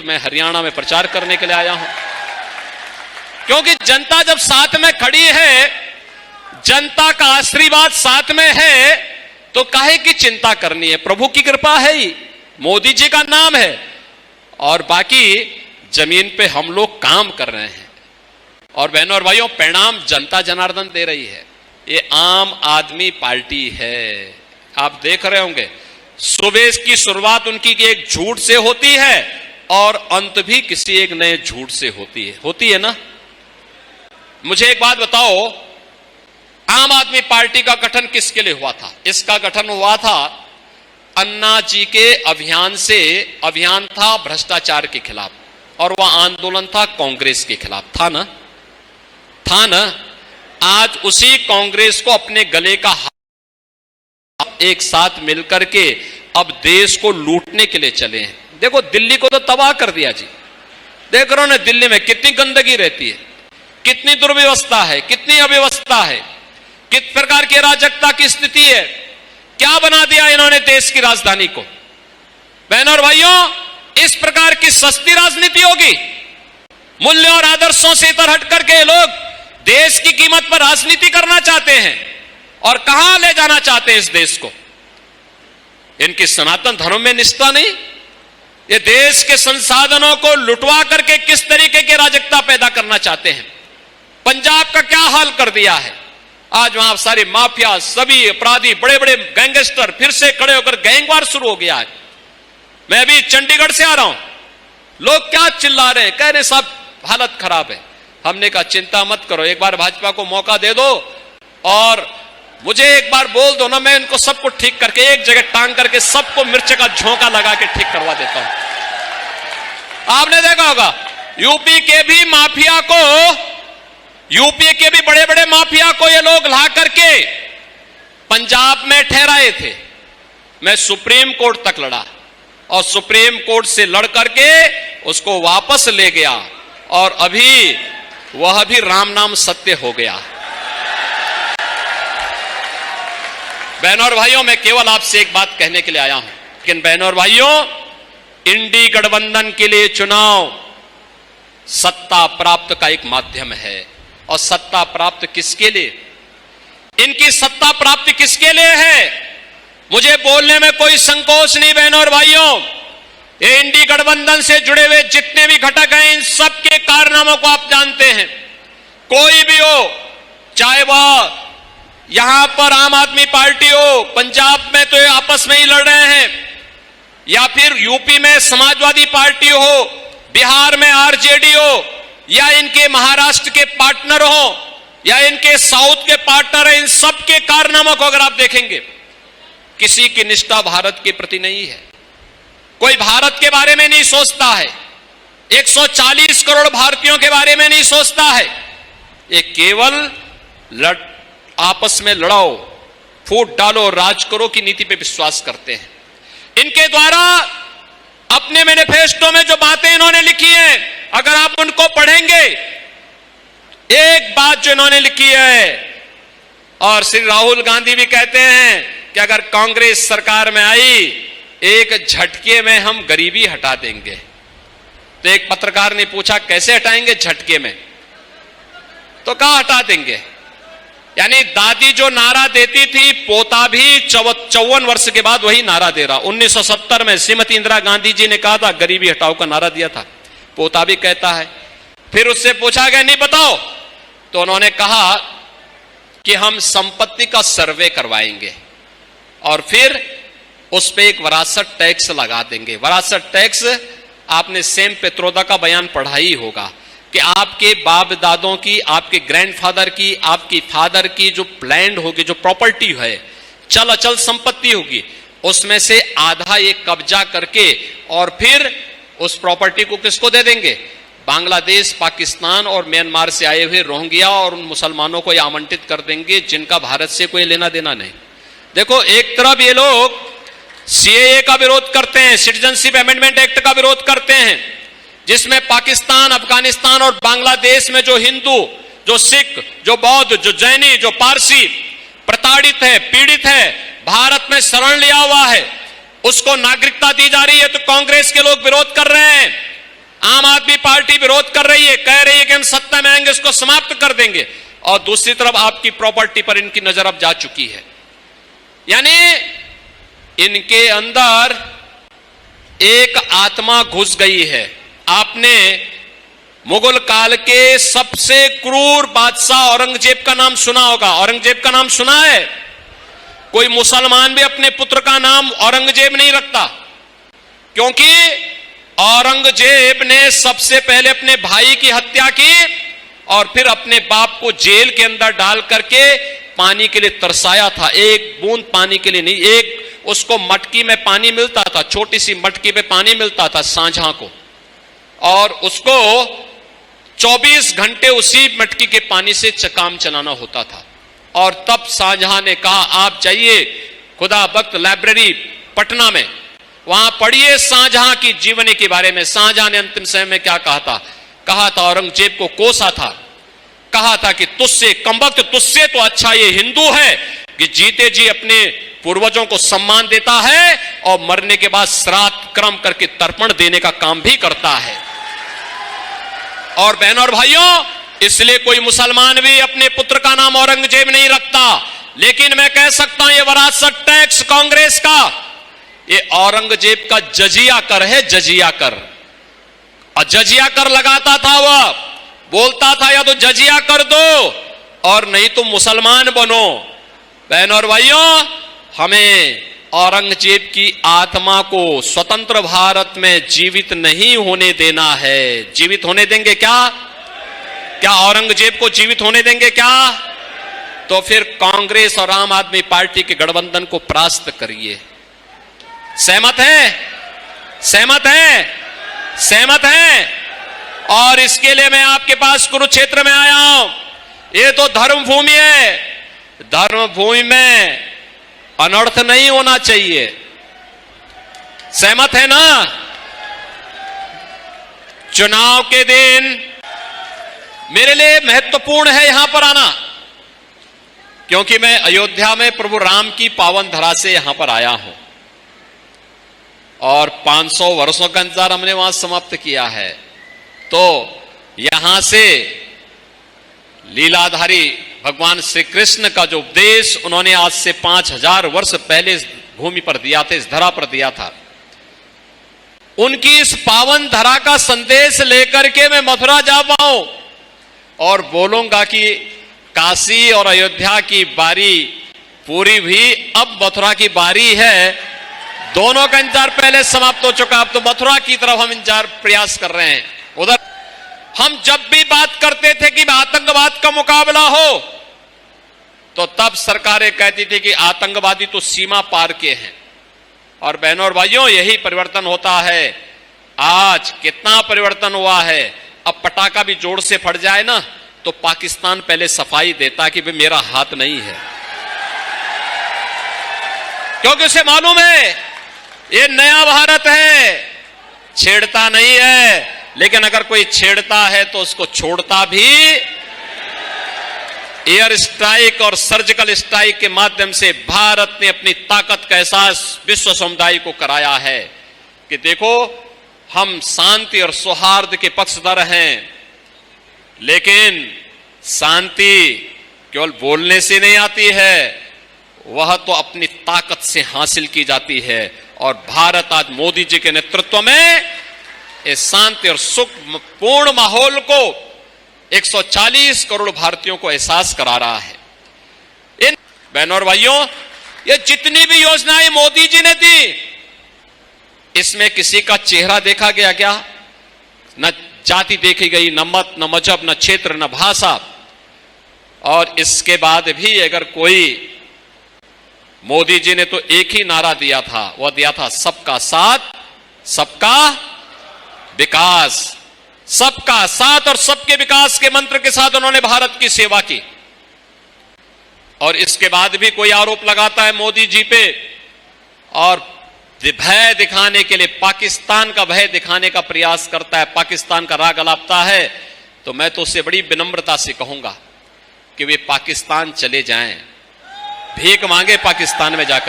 मैं हरियाणा में प्रचार करने के लिए आया हूं, क्योंकि जनता जब साथ में खड़ी है, जनता का आशीर्वाद साथ में है, तो काहे की चिंता करनी है। प्रभु की कृपा है ही, मोदी जी का नाम है, और बाकी जमीन पे हम लोग काम कर रहे हैं। और बहनों और भाइयों, परिणाम जनता जनार्दन दे रही है। ये आम आदमी पार्टी है, आप देख रहे होंगे। सुबह की शुरुआत उनकी एक झूठ से होती है और अंत भी किसी एक नए झूठ से होती है ना। मुझे एक बात बताओ, आम आदमी पार्टी का गठन किसके लिए हुआ था? इसका गठन हुआ था अन्ना जी के अभियान था भ्रष्टाचार के खिलाफ, और वह आंदोलन था कांग्रेस के खिलाफ, था ना। आज उसी कांग्रेस को अपने गले का एक साथ मिलकर के अब देश को लूटने के लिए चले हैं। देखो, दिल्ली को तो तबाह कर दिया जी। देख रहे हो ना, दिल्ली में कितनी गंदगी रहती है, कितनी दुर्व्यवस्था है, कितनी अव्यवस्था है, किस प्रकार की अराजकता की स्थिति है। क्या बना दिया इन्होंने देश की राजधानी को। बहनों और भाइयों, इस प्रकार की सस्ती राजनीति होगी। मूल्य और आदर्शों से इतर हट करके लोग देश की कीमत पर राजनीति करना चाहते हैं, और कहां ले जाना चाहते हैं इस देश को। इनकी सनातन धर्म में निष्ठा नहीं। ये देश के संसाधनों को लुटवा करके किस तरीके की अराजकता पैदा करना चाहते हैं। पंजाब का क्या हाल कर दिया है। आज वहां सारे माफिया, सभी अपराधी, बड़े बड़े गैंगस्टर फिर से खड़े होकर गैंगवार शुरू हो गया है। मैं अभी चंडीगढ़ से आ रहा हूं, लोग क्या चिल्ला रहे हैं, कह रहे साहब हालत खराब है। हमने कहा चिंता मत करो, एक बार भाजपा को मौका दे दो और मुझे एक बार बोल दो ना, मैं इनको सबको ठीक करके एक जगह टांग करके सबको मिर्च का झोंका लगा के ठीक करवा देता हूं। आपने देखा होगा यूपी के भी माफिया को, यूपी के भी बड़े बड़े माफिया को ये लोग ला करके पंजाब में ठहराए थे। मैं सुप्रीम कोर्ट तक लड़ा और सुप्रीम कोर्ट से लड़ करके उसको वापस ले गया, और अभी वह भी राम नाम सत्य हो गया। बहनों और भाइयों, मैं केवल आपसे एक बात कहने के लिए आया हूं, लेकिन बहनों और भाइयों, इंडी गठबंधन के लिए चुनाव सत्ता प्राप्त का एक माध्यम है। और सत्ता प्राप्त किसके लिए? इनकी सत्ता प्राप्ति किसके लिए है? मुझे बोलने में कोई संकोच नहीं। बहनों और भाइयों, ये इंडी गठबंधन से जुड़े हुए जितने भी घटक हैं, इन सबके कारनामों को आप जानते हैं। कोई भी हो, चाहे वह यहां पर आम आदमी पार्टी हो, पंजाब में तो ये आपस में ही लड़ रहे हैं, या फिर यूपी में समाजवादी पार्टी हो, बिहार में आरजेडी हो, या इनके महाराष्ट्र के पार्टनर हो, या इनके साउथ के पार्टनर हैं, इन सब के कारनामों को अगर आप देखेंगे, किसी की निष्ठा भारत के प्रति नहीं है। कोई भारत के बारे में नहीं सोचता है, 140 करोड़ भारतीयों के बारे में नहीं सोचता है। ये केवल आपस में लड़ाओ, फूट डालो, राज करो की नीति पे विश्वास करते हैं। इनके द्वारा अपने मैनिफेस्टो में जो बातें इन्होंने लिखी हैं, अगर आप उनको पढ़ेंगे, एक बात जो इन्होंने लिखी है, और श्री राहुल गांधी भी कहते हैं कि अगर कांग्रेस सरकार में आई, एक झटके में हम गरीबी हटा देंगे। तो एक पत्रकार ने पूछा कैसे हटाएंगे झटके में? तो कहां हटा देंगे। यानी दादी जो नारा देती थी, पोता भी 54 वर्ष के बाद वही नारा दे रहा। 1970 में श्रीमती इंदिरा गांधी जी ने कहा था, गरीबी हटाओ का नारा दिया था, पोता भी कहता है। फिर उससे पूछा गया नहीं बताओ, तो उन्होंने कहा कि हम संपत्ति का सर्वे करवाएंगे और फिर उस पर एक वरासत टैक्स लगा देंगे। वरासत टैक्स आपने सेम पित्रोदा का बयान पढ़ा ही होगा कि आपके बाप दादों की, आपके ग्रैंडफादर की, आपकी फादर की जो लैंड होगी, जो प्रॉपर्टी है, चल अचल संपत्ति होगी, उसमें से आधा ये कब्जा करके और फिर उस प्रॉपर्टी को किसको दे देंगे? बांग्लादेश, पाकिस्तान और म्यांमार से आए हुए रोहिंग्या और उन मुसलमानों को ये आवंटित कर देंगे जिनका भारत से कोई लेना देना नहीं। देखो, एक तरफ ये लोग सीएए का विरोध करते हैं, सिटीजनशिप अमेंडमेंट एक्ट का विरोध करते हैं, जिसमें पाकिस्तान, अफगानिस्तान और बांग्लादेश में जो हिंदू, जो सिख, जो बौद्ध, जो जैनी, जो पारसी प्रताड़ित है, पीड़ित है, भारत में शरण लिया हुआ है, उसको नागरिकता दी जा रही है। तो कांग्रेस के लोग विरोध कर रहे हैं आदमी पार्टी विरोध कर रही है, कह रही है कि हम सत्ता में आएंगे इसको समाप्त कर देंगे, और दूसरी तरफ आपकी प्रॉपर्टी पर इनकी नजर अब जा चुकी है। यानी इनके अंदर एक आत्मा घुस गई है। आपने मुगल काल के सबसे क्रूर बादशाह औरंगजेब का नाम सुना होगा। औरंगजेब का नाम सुना है? कोई मुसलमान भी अपने पुत्र का नाम औरंगजेब नहीं रखता, क्योंकि औरंगजेब ने सबसे पहले अपने भाई की हत्या की और फिर अपने बाप को जेल के अंदर डाल करके पानी के लिए तरसाया था। एक बूंद पानी के लिए नहीं, एक उसको मटकी में पानी मिलता था, छोटी सी मटकी में पानी मिलता था शाहजहां को, और उसको 24 घंटे उसी मटकी के पानी से काम चलाना होता था। और तब शाहजहां ने कहा आप जाइए खुदा बख्त लाइब्रेरी पटना में, वहां पढ़िए शाहजहां की जीवनी के बारे में। शाहजहां ने अंतिम समय में क्या कहा था औरंगजेब को कोसा था, कहा था कि तुझसे कमबख्त, तुझसे तो अच्छा ये हिंदू है कि जीते जी अपने पूर्वजों को सम्मान देता है और मरने के बाद श्राद्ध क्रम करके तर्पण देने का काम भी करता है। और बहनों और भाइयों, इसलिए कोई मुसलमान भी अपने पुत्र का नाम औरंगजेब नहीं रखता। लेकिन मैं कह सकता हूं ये विरासत टैक्स कांग्रेस का, ये औरंगजेब का जजिया कर है, जजिया कर। और जजिया कर लगाता था, वह बोलता था या तो जजिया कर दो और नहीं तो मुसलमान बनो। बहनों और भाइयों, हमें औरंगजेब की आत्मा को स्वतंत्र भारत में जीवित नहीं होने देना है। जीवित होने देंगे क्या? क्या औरंगजेब को जीवित होने देंगे क्या? तो फिर कांग्रेस और आम आदमी पार्टी के गठबंधन को परास्त करिए। सहमत है? सहमत है? सहमत है? और इसके लिए मैं आपके पास कुरुक्षेत्र में आया हूं। ये तो धर्म भूमि है, धर्म भूमि में अनर्थ नहीं होना चाहिए। सहमत है ना? चुनाव के दिन मेरे लिए महत्वपूर्ण है यहां पर आना, क्योंकि मैं अयोध्या में प्रभु राम की पावन धरा से यहां पर आया हूं और 500 वर्षों का इंतजार हमने वहां समाप्त किया है। तो यहां से लीलाधारी भगवान श्री कृष्ण का जो उपदेश उन्होंने आज से 5000 वर्ष पहले इस भूमि पर दिया था, इस धरा पर दिया था, उनकी इस पावन धरा का संदेश लेकर के मैं मथुरा जा पाऊं और बोलूंगा कि काशी और अयोध्या की बारी पूरी भी, अब मथुरा की बारी है। दोनों का इंतजार पहले समाप्त हो चुका, अब तो मथुरा की तरफ हम इंतजार प्रयास कर रहे हैं। उधर हम जब भी बात करते थे कि आतंकवाद का मुकाबला हो, तो तब सरकारें कहती थी कि आतंकवादी तो सीमा पार के हैं। और बहनों और भाइयों, यही परिवर्तन होता है। आज कितना परिवर्तन हुआ है। अब पटाखा भी जोर से फट जाए ना, तो पाकिस्तान पहले सफाई देता कि भाई मेरा हाथ नहीं है, क्योंकि उसे मालूम है ये नया भारत है, छेड़ता नहीं है। लेकिन अगर कोई छेड़ता है तो उसको छोड़ता भी। एयर स्ट्राइक और सर्जिकल स्ट्राइक के माध्यम से भारत ने अपनी ताकत का एहसास विश्व समुदाय को कराया है कि देखो, हम शांति और सौहार्द के पक्षधर हैं। लेकिन शांति केवल बोलने से नहीं आती है, वह तो अपनी ताकत से हासिल की जाती है। और भारत आज मोदी जी के नेतृत्व में इस शांति और सुखपूर्ण माहौल को 140 करोड़ भारतीयों को एहसास करा रहा है। इन बहनों और भाइयों, ये जितनी भी योजनाएं मोदी जी ने दी, इसमें किसी का चेहरा देखा गया क्या? न जाति देखी गई, न मत, न मजहब, न क्षेत्र, न भाषा। और इसके बाद भी अगर कोई, मोदी जी ने तो एक ही नारा दिया था, वह दिया था सबका साथ सबका विकास। सबका साथ और सबके विकास के मंत्र के साथ उन्होंने भारत की सेवा की। और इसके बाद भी कोई आरोप लगाता है मोदी जी पे और भय दिखाने के लिए, पाकिस्तान का भय दिखाने का प्रयास करता है, पाकिस्तान का राग अलापता है, तो मैं तो उससे बड़ी विनम्रता से कहूंगा कि वे पाकिस्तान चले जाएं, भीख मांगे पाकिस्तान में जाकर।